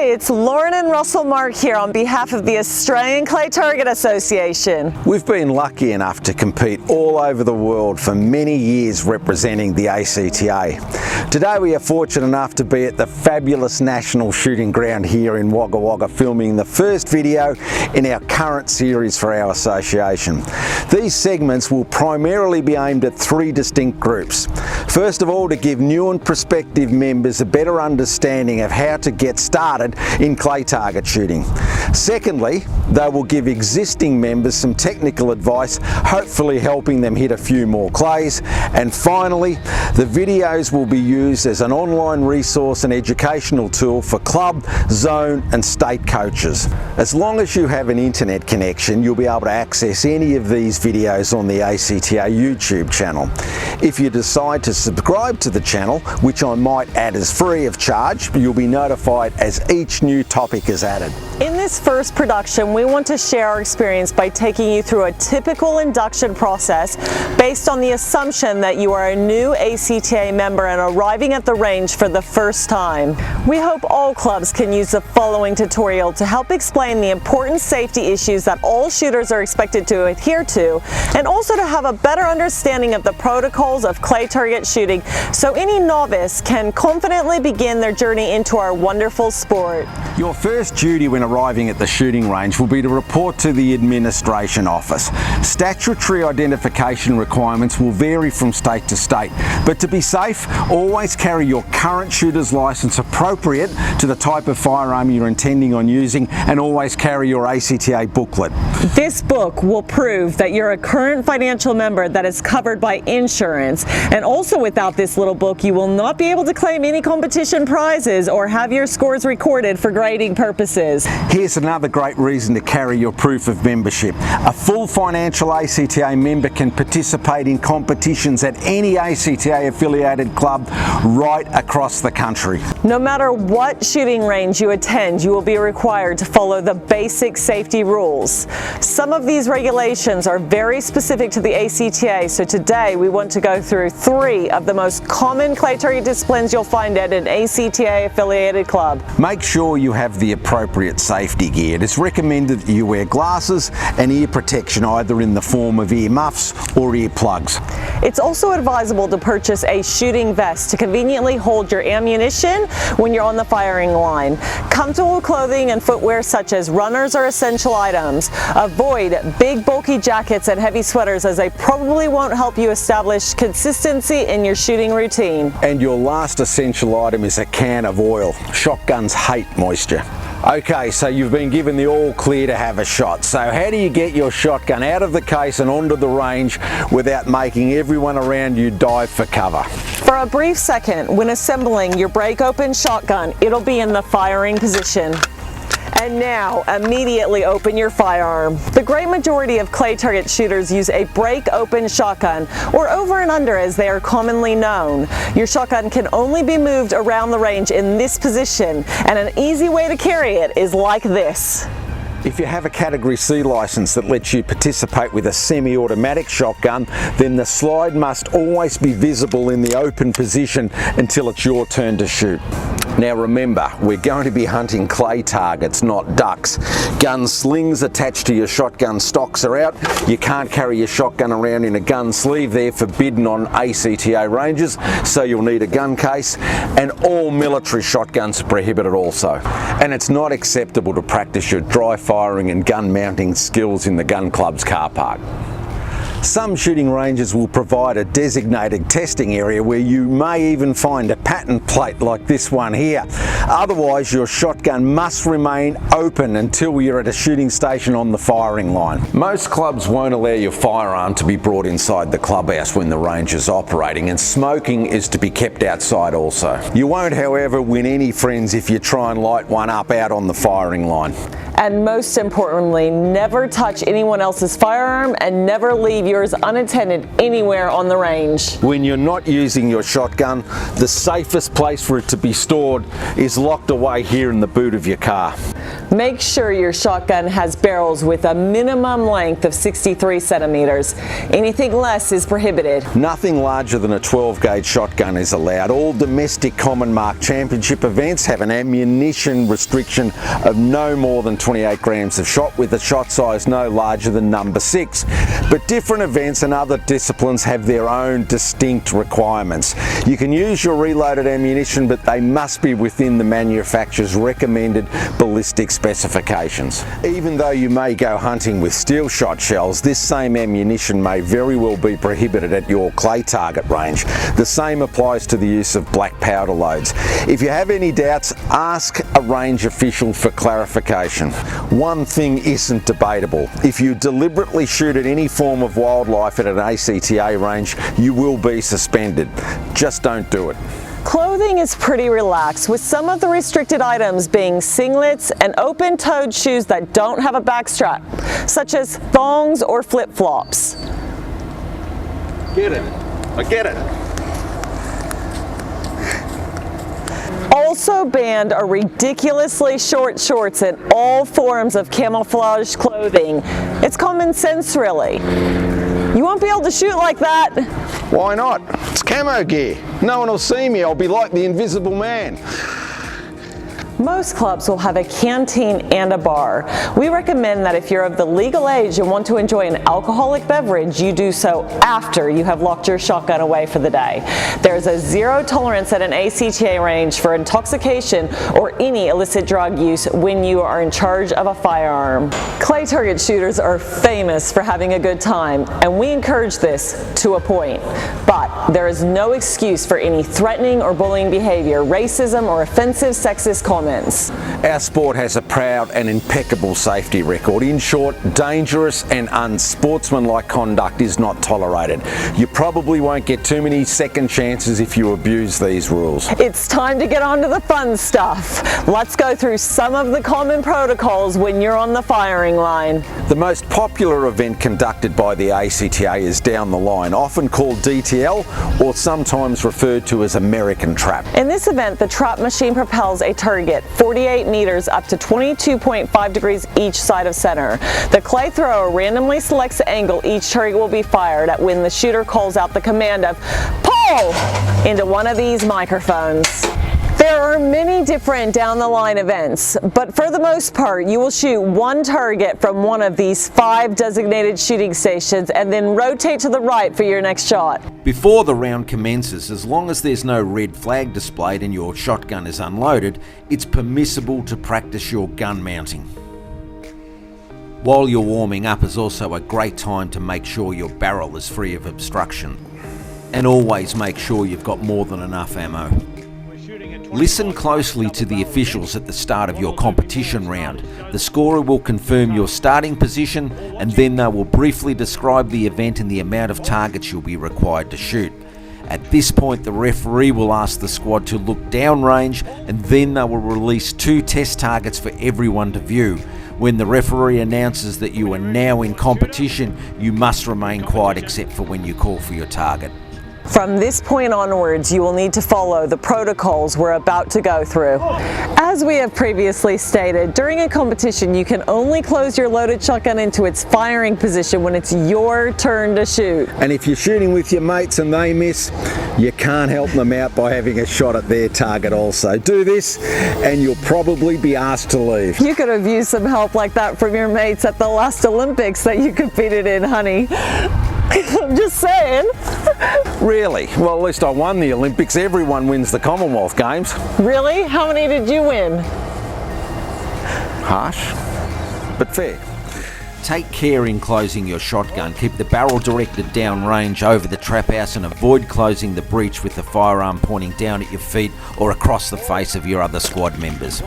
Hi, it's Lauryn and Russell Mark here on behalf of the Australian Clay Target Association. We've been lucky enough to compete all over the world for many years representing the ACTA. Today we are fortunate enough to be at the fabulous National Shooting Ground here in Wagga Wagga filming the first video in our current series for our association. These segments will primarily be aimed at three distinct groups. First of all, to give new and prospective members a better understanding of how to get started in clay target shooting. Secondly, they will give existing members some technical advice, hopefully helping them hit a few more clays. And finally, the videos will be used as an online resource and educational tool for club, zone and state coaches. As long as you have an internet connection, you'll be able to access any of these videos on the ACTA YouTube channel. If you decide to subscribe to the channel, which I might add as free of charge, you'll be notified as each new topic is added. In this first production, we want to share our experience by taking you through a typical induction process based on the assumption that you are a new ACTA member and arriving at the range for the first time. We hope all clubs can use the following tutorial to help explain the important safety issues that all shooters are expected to adhere to, and also to have a better understanding of the protocols of clay target shooting so any novice can confidently begin their journey into our wonderful sport. Your first duty when arriving at the shooting range will be to report to the administration office. Statutory identification requirements will vary from state to state, but to be safe, always carry your current shooter's license appropriate to the type of firearm you're intending on using, and always carry your ACTA booklet. This book will prove that you're a current financial member that is covered by insurance, and also without this little book you will not be able to claim any competition prizes or have your scores recorded for grading purposes. Here's another great reason to carry your proof of membership. A full financial ACTA member can participate in competitions at any ACTA affiliated club right across the country. No matter what shooting range you attend, you will be required to follow the basic safety rules. Some of these regulations are very specific to the ACTA, so today we want to go through three of the most common clay target disciplines you'll find at an ACTA affiliated club. Make sure you have the appropriate safety gear. It is recommended that you wear glasses and ear protection, either in the form of ear muffs or ear plugs. It's also advisable to purchase a shooting vest to conveniently hold your ammunition when you're on the firing line. Comfortable clothing and footwear such as runners are essential items. Avoid big bulky jackets and heavy sweaters, as they probably won't help you establish consistency in your shooting routine. And your last essential item is a can of oil. Shotguns hate moisture. Okay, so you've been given the all clear to have a shot. So how do you get your shotgun out of the case and onto the range without making everyone around you dive for cover? For a brief second, when assembling your break open shotgun, it'll be in the firing position. And now, immediately open your firearm. The great majority of clay target shooters use a break-open shotgun, or over and under as they are commonly known. Your shotgun can only be moved around the range in this position, and an easy way to carry it is like this. If you have a Category C license that lets you participate with a semi-automatic shotgun, then the slide must always be visible in the open position until it's your turn to shoot. Now remember, we're going to be hunting clay targets, not ducks. Gun slings attached to your shotgun stocks are out. You can't carry your shotgun around in a gun sleeve. They're forbidden on ACTA ranges, so you'll need a gun case. And all military shotguns are prohibited also. And it's not acceptable to practice your dry firing and gun mounting skills in the gun club's car park. Some shooting ranges will provide a designated testing area where you may even find a pattern plate like this one here. Otherwise, your shotgun must remain open until you're at a shooting station on the firing line. Most clubs won't allow your firearm to be brought inside the clubhouse when the range is operating, and smoking is to be kept outside also. You won't, however, win any friends if you try and light one up out on the firing line. And most importantly, never touch anyone else's firearm and never leave your yours unattended anywhere on the range. When you're not using your shotgun, the safest place for it to be stored is locked away here in the boot of your car. Make sure your shotgun has barrels with a minimum length of 63 centimeters. Anything less is prohibited. Nothing larger than a 12-gauge shotgun is allowed. All domestic Common Mark Championship events have an ammunition restriction of no more than 28 grams of shot, with a shot size no larger than number 6. But different events and other disciplines have their own distinct requirements. You can use your reloaded ammunition, but they must be within the manufacturer's recommended ballistic specifications. Even though you may go hunting with steel shot shells, this same ammunition may very well be prohibited at your clay target range. The same applies to the use of black powder loads. If you have any doubts, ask a range official for clarification. One thing isn't debatable: if you deliberately shoot at any form of wildlife at an ACTA range, you will be suspended. Just don't do it. Clothing is pretty relaxed, with some of the restricted items being singlets and open-toed shoes that don't have a back strap, such as thongs or flip-flops. Get it. I get it. Also banned are ridiculously short shorts and all forms of camouflage clothing. It's common sense, really. You won't be able to shoot like that. Why not? It's camo gear. No one will see me. I'll be like the Invisible Man. Most clubs will have a canteen and a bar. We recommend that if you're of the legal age and want to enjoy an alcoholic beverage, you do so after you have locked your shotgun away for the day. There's a zero tolerance at an ACTA range for intoxication or any illicit drug use when you are in charge of a firearm. Clay target shooters are famous for having a good time, and we encourage this to a point. But there is no excuse for any threatening or bullying behavior, racism, or offensive sexist comments. Our sport has a proud and impeccable safety record. In short, dangerous and unsportsmanlike conduct is not tolerated. You probably won't get too many second chances if you abuse these rules. It's time to get on to the fun stuff. Let's go through some of the common protocols when you're on the firing line. The most popular event conducted by the ACTA is Down the Line, often called DTL or sometimes referred to as American Trap. In this event, the trap machine propels a target 48 meters up to 22.5 degrees each side of center. The clay thrower randomly selects the angle each target will be fired at when the shooter calls out the command of "pull" into one of these microphones. There are many different down the line events, but for the most part, you will shoot one target from one of these 5 designated shooting stations and then rotate to the right for your next shot. Before the round commences, as long as there's no red flag displayed and your shotgun is unloaded, it's permissible to practice your gun mounting. While you're warming up is also a great time to make sure your barrel is free of obstruction. And always make sure you've got more than enough ammo. Listen closely to the officials at the start of your competition round. The scorer will confirm your starting position, and then they will briefly describe the event and the amount of targets you'll be required to shoot. At this point, the referee will ask the squad to look downrange, and then they will release 2 test targets for everyone to view. When the referee announces that you are now in competition, you must remain quiet except for when you call for your target. From this point onwards, you will need to follow the protocols we're about to go through. As we have previously stated, during a competition, you can only close your loaded shotgun into its firing position when it's your turn to shoot. And if you're shooting with your mates and they miss, you can't help them out by having a shot at their target also. Do this and you'll probably be asked to leave. You could have used some help like that from your mates at the last Olympics that you competed in, honey. I'm just saying. Really? Well, at least I won the Olympics. Everyone wins the Commonwealth Games. Really? How many did you win? Harsh, but fair. Take care in closing your shotgun. Keep the barrel directed downrange over the trap house and avoid closing the breech with the firearm pointing down at your feet or across the face of your other squad members.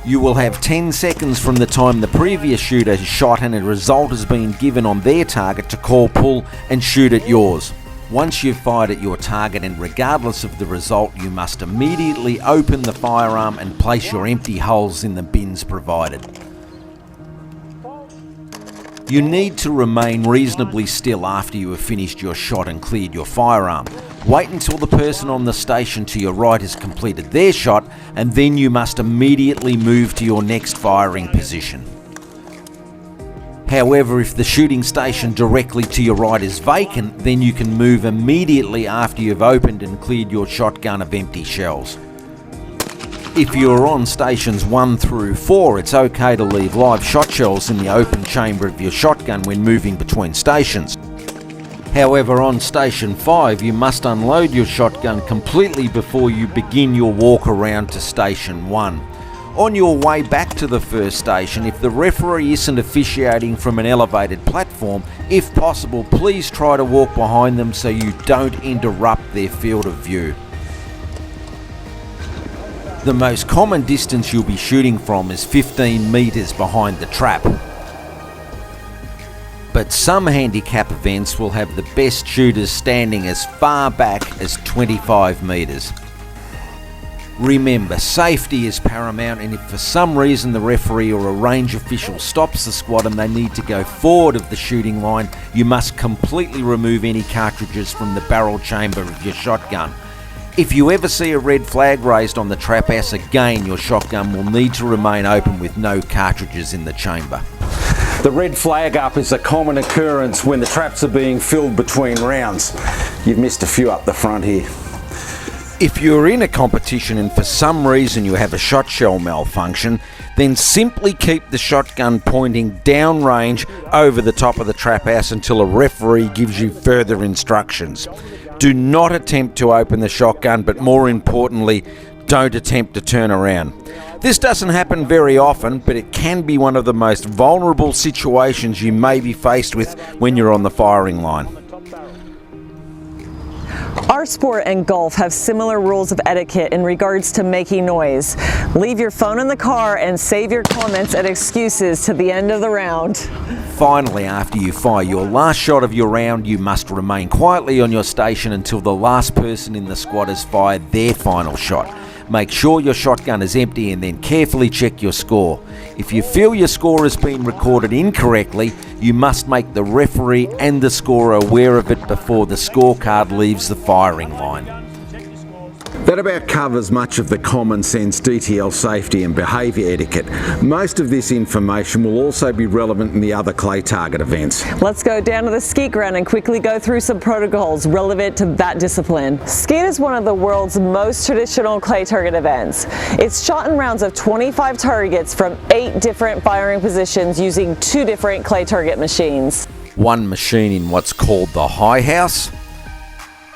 You will have 10 seconds from the time the previous shooter has shot and a result has been given on their target to call pull and shoot at yours. Once you've fired at your target and regardless of the result, you must immediately open the firearm and place your empty holes in the bins provided. You need to remain reasonably still after you have finished your shot and cleared your firearm. Wait until the person on the station to your right has completed their shot, and then you must immediately move to your next firing position. However, if the shooting station directly to your right is vacant, then you can move immediately after you've opened and cleared your shotgun of empty shells. If you're on stations 1 through 4, it's okay to leave live shot shells in the open chamber of your shotgun when moving between stations. However, on station 5, you must unload your shotgun completely before you begin your walk around to station 1. On your way back to the first station, if the referee isn't officiating from an elevated platform, if possible, please try to walk behind them so you don't interrupt their field of view. The most common distance you'll be shooting from is 15 metres behind the trap. But some handicap events will have the best shooters standing as far back as 25 metres. Remember, safety is paramount, and if for some reason the referee or a range official stops the squad and they need to go forward of the shooting line, you must completely remove any cartridges from the barrel chamber of your shotgun. If you ever see a red flag raised on the trap house, again your shotgun will need to remain open with no cartridges in the chamber. The red flag up is a common occurrence when the traps are being filled between rounds. You've missed a few up the front here. If you're in a competition and for some reason you have a shot shell malfunction, then simply keep the shotgun pointing downrange over the top of the trap house until a referee gives you further instructions. Do not attempt to open the shotgun, but more importantly, don't attempt to turn around. This doesn't happen very often, but it can be one of the most vulnerable situations you may be faced with when you're on the firing line. Our sport and golf have similar rules of etiquette in regards to making noise. Leave your phone in the car and save your comments and excuses to the end of the round. Finally, after you fire your last shot of your round, you must remain quietly on your station until the last person in the squad has fired their final shot. Make sure your shotgun is empty and then carefully check your score. If you feel your score has been recorded incorrectly, you must make the referee and the scorer aware of it before the scorecard leaves the firing line. That about covers much of the common sense DTL safety and behaviour etiquette. Most of this information will also be relevant in the other clay target events. Let's go down to the skeet ground and quickly go through some protocols relevant to that discipline. Skeet is one of the world's most traditional clay target events. It's shot in rounds of 25 targets from 8 different firing positions using 2 different clay target machines. One machine in what's called the high house,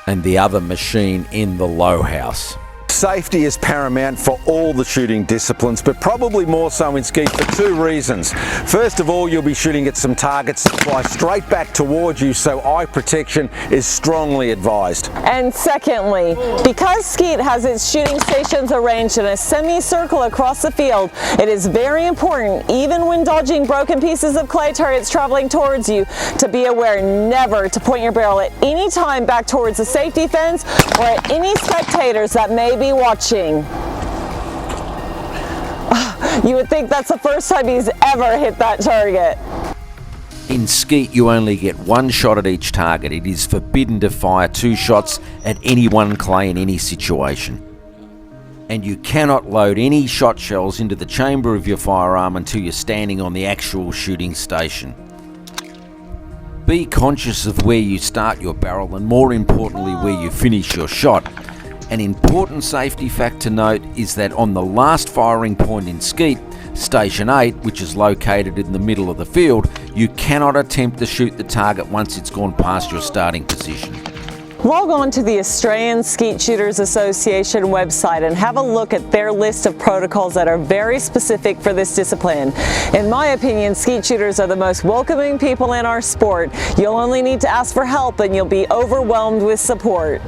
and the other machine in the low house. Safety is paramount for all the shooting disciplines, but probably more so in skeet for 2 reasons. First of all, you'll be shooting at some targets that fly straight back towards you, so eye protection is strongly advised. And secondly, because skeet has its shooting stations arranged in a semicircle across the field, it is very important, even when dodging broken pieces of clay targets traveling towards you, to be aware never to point your barrel at any time back towards the safety fence or at any spectators that may be watching. You would think that's the first time he's ever hit that target. In skeet, you only get 1 shot at each target. It is forbidden to fire 2 shots at any one clay in any situation. And you cannot load any shot shells into the chamber of your firearm until you're standing on the actual shooting station. Be conscious of where you start your barrel and, more importantly, where you finish your shot. An important safety fact to note is that on the last firing point in skeet, Station 8, which is located in the middle of the field, you cannot attempt to shoot the target once it's gone past your starting position. Log on to the Australian Skeet Shooters Association website and have a look at their list of protocols that are very specific for this discipline. In my opinion, skeet shooters are the most welcoming people in our sport. You'll only need to ask for help and you'll be overwhelmed with support.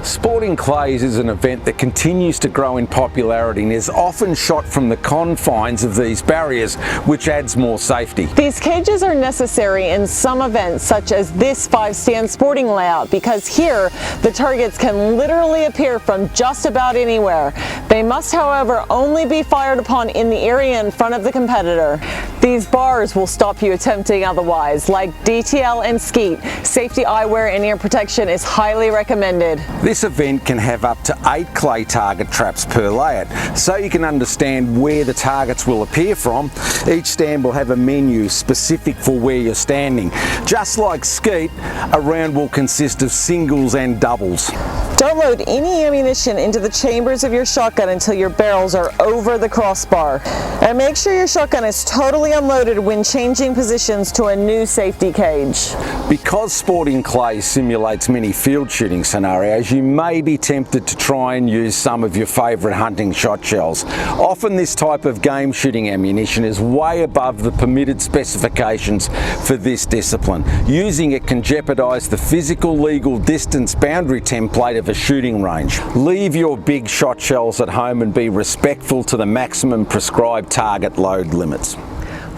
Sporting Clays is an event that continues to grow in popularity and is often shot from the confines of these barriers, which adds more safety. These cages are necessary in some events, such as this 5-stand sporting layout, because here the targets can literally appear from just about anywhere. They must, however, only be fired upon in the area in front of the competitor. These bars will stop you attempting otherwise. Like DTL and Skeet, safety eyewear and ear protection is highly recommended. This event can have up to 8 clay target traps per layout, so you can understand where the targets will appear from. Each stand will have a menu specific for where you're standing. Just like Skeet, a round will consist of singles and doubles. Don't load any ammunition into the chambers of your shotgun until your barrels are over the crossbar. And make sure your shotgun is totally unloaded when changing positions to a new safety cage. Because Sporting Clay simulates many field shooting scenarios, you may be tempted to try and use some of your favourite hunting shot shells. Often this type of game shooting ammunition is way above the permitted specifications for this discipline. Using it can jeopardise the physical legal distance boundary template of a shooting range. Leave your big shot shells at home and be respectful to the maximum prescribed target load limits.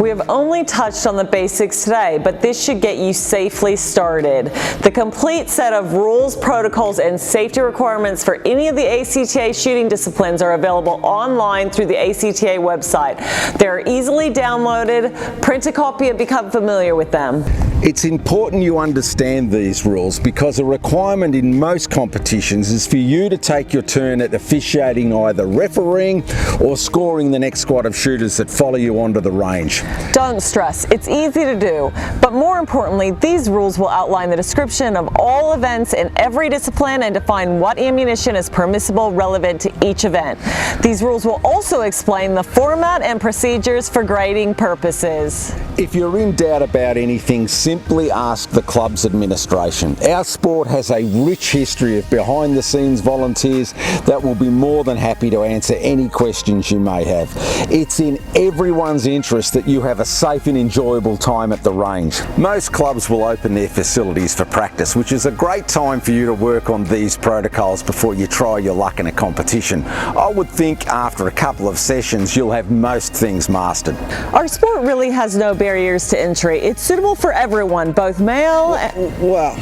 We have only touched on the basics today, but this should get you safely started. The complete set of rules, protocols, and safety requirements for any of the ACTA shooting disciplines are available online through the ACTA website. They're easily downloaded. Print a copy and become familiar with them. It's important you understand these rules because a requirement in most competitions is for you to take your turn at officiating, either refereeing or scoring the next squad of shooters that follow you onto the range. Don't stress, it's easy to do, but more importantly, these rules will outline the description of all events in every discipline and define what ammunition is permissible relevant to each event. These rules will also explain the format and procedures for grading purposes. If you're in doubt about anything, simply ask the club's administration. Our sport has a rich history of behind-the-scenes volunteers that will be more than happy to answer any questions you may have. It's in everyone's interest that you have a safe and enjoyable time at the range. Most clubs will open their facilities for practice, which is a great time for you to work on these protocols before you try your luck in a competition. I would think after a couple of sessions you'll have most things mastered. Our sport really has no barriers to entry. It's suitable for everyone, both male and... Well,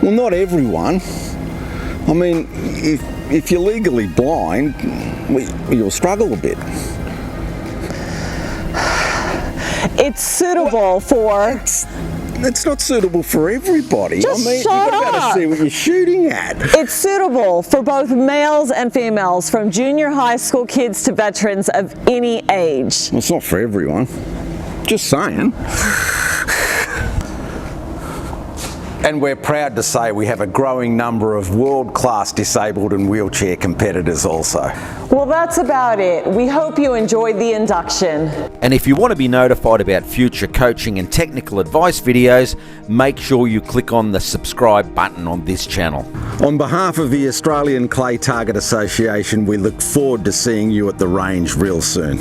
not everyone. I mean, if you're legally blind, you'll struggle a bit. It's suitable for... It's not suitable for everybody. Just I mean, shut you've got up. to see what you're shooting at. It's suitable for both males and females, from junior high school kids to veterans of any age. Well, it's not for everyone. Just saying. And we're proud to say we have a growing number of world-class disabled and wheelchair competitors also. Well, that's about it. We hope you enjoyed the induction. And if you want to be notified about future coaching and technical advice videos, make sure you click on the subscribe button on this channel. On behalf of the Australian Clay Target Association, we look forward to seeing you at the range real soon.